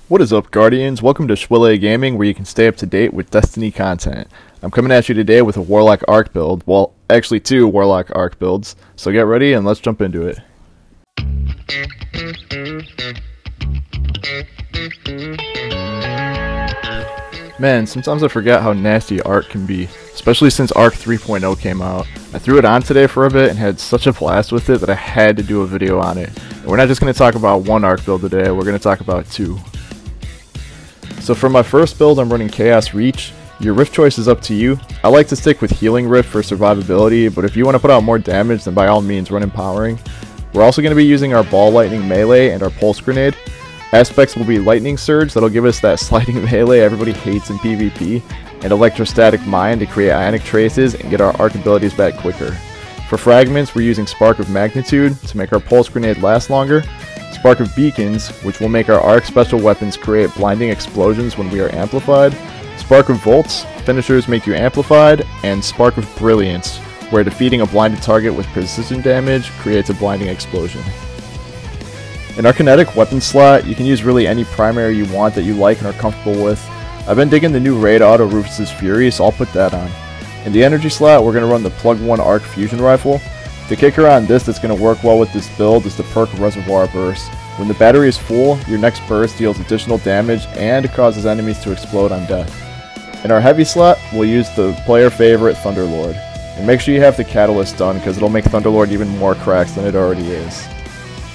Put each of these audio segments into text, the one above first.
What is up, Guardians? Welcome to Schwille Gaming, where you can stay up to date with Destiny content. I'm coming at you today with a Warlock Arc build. Well, actually 2 Warlock Arc builds. So get ready and let's jump into it. Man, sometimes I forget how nasty Arc can be, especially since Arc 3.0 came out. I threw it on today for a bit and had such a blast with it that I had to do a video on it. And we're not just going to talk about one Arc build today, we're going to talk about 2. So for my first build, I'm running Chaos Reach. Your Rift choice is up to you. I like to stick with Healing Rift for survivability, but if you want to put out more damage, then by all means run Empowering. We're also going to be using our Ball Lightning Melee and our Pulse Grenade. Aspects will be Lightning Surge, that'll give us that sliding melee everybody hates in PvP, and Electrostatic Mine to create Ionic Traces and get our Arc abilities back quicker. For fragments, we're using Spark of Magnitude to make our Pulse Grenade last longer, Spark of Beacons, which will make our Arc special weapons create blinding explosions when we are amplified, Spark of Volts, finishers make you amplified, and Spark of Brilliance, where defeating a blinded target with precision damage creates a blinding explosion. In our kinetic weapon slot, you can use really any primary you want that you like and are comfortable with. I've been digging the new Raid Auto Rufus's Fury, so I'll put that on. In the energy slot, we're going to run the Plug 1 Arc Fusion Rifle. The kicker on this that's going to work well with this build is the perk Reservoir Burst. When the battery is full, your next burst deals additional damage and causes enemies to explode on death. In our heavy slot, we'll use the player favorite Thunderlord. And make sure you have the Catalyst done because it'll make Thunderlord even more cracks than it already is.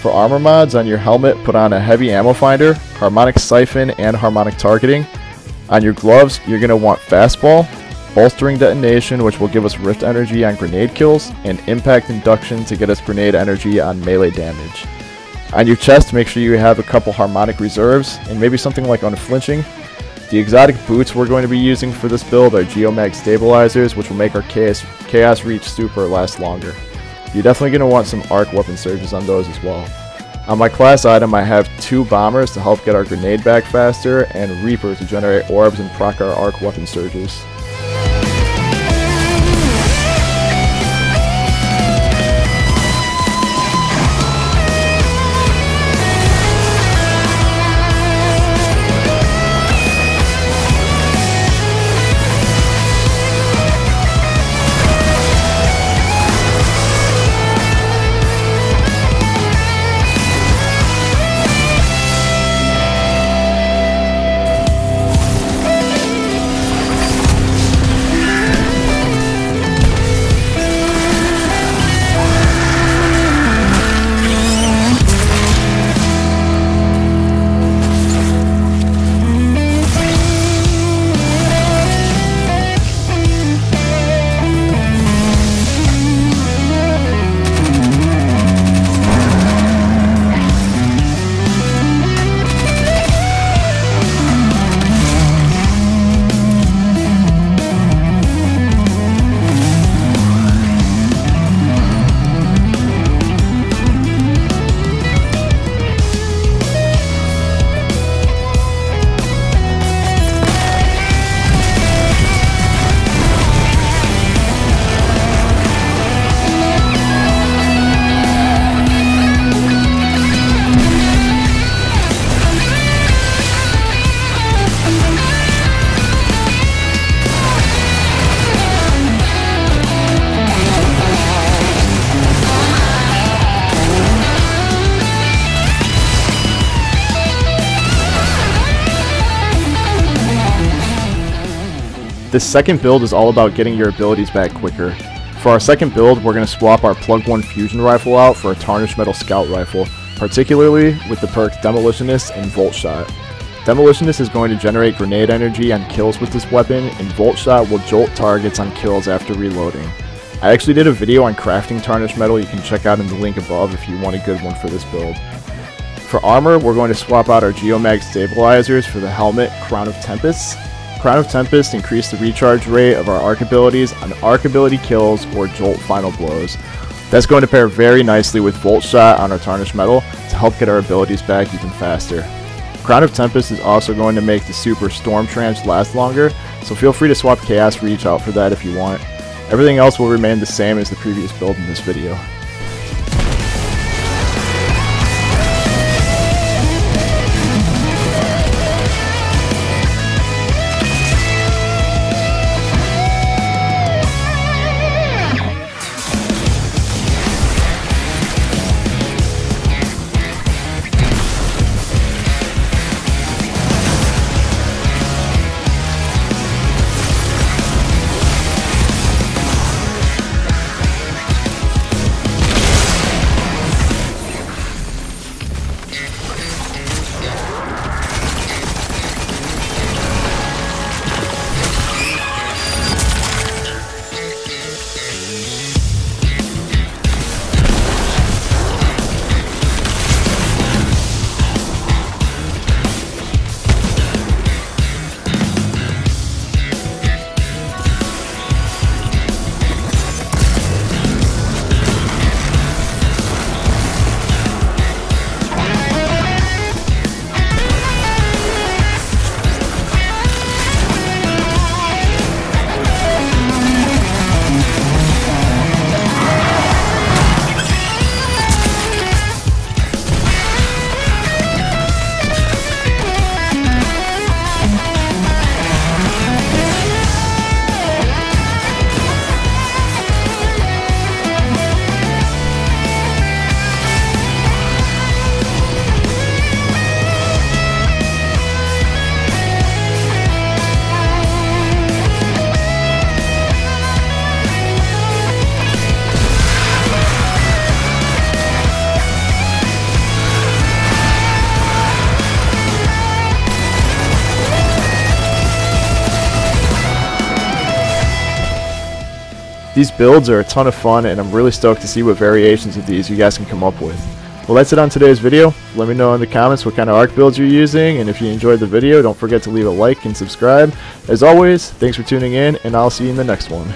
For armor mods, on your helmet, put on a Heavy Ammo Finder, Harmonic Siphon, and Harmonic Targeting. On your gloves, you're going to want Fastball, Bolstering Detonation, which will give us Rift Energy on grenade kills, and Impact Induction to get us grenade energy on melee damage. On your chest, make sure you have a couple Harmonic Reserves, and maybe something like Unflinching. The exotic boots we're going to be using for this build are Geomag Stabilizers, which will make our Chaos Reach Super last longer. You're definitely going to want some Arc Weapon Surges on those as well. On my class item, I have 2 Bombers to help get our grenade back faster, and Reaper to generate orbs and proc our Arc Weapon Surges. This second build is all about getting your abilities back quicker. For our second build, we're going to swap our Plug 1 Fusion Rifle out for a Tarnished Metal Scout Rifle, particularly with the perks Demolitionist and Volt Shot. Demolitionist is going to generate grenade energy on kills with this weapon, and Volt Shot will jolt targets on kills after reloading. I actually did a video on crafting Tarnished Metal you can check out in the link above if you want a good one for this build. For armor, we're going to swap out our Geomag Stabilizers for the helmet Crown of Tempest. Crown of Tempest increase the recharge rate of our Arc abilities on Arc ability kills or Jolt Final Blows. That's going to pair very nicely with Volt Shot on our Tarnished Metal to help get our abilities back even faster. Crown of Tempest is also going to make the Super Storm Tranche last longer, so feel free to swap Chaos Reach out for that if you want. Everything else will remain the same as the previous build in this video. These builds are a ton of fun, and I'm really stoked to see what variations of these you guys can come up with. Well, that's it on today's video. Let me know in the comments what kind of Ark builds you're using, and if you enjoyed the video, don't forget to leave a like and subscribe. As always, thanks for tuning in, and I'll see you in the next one.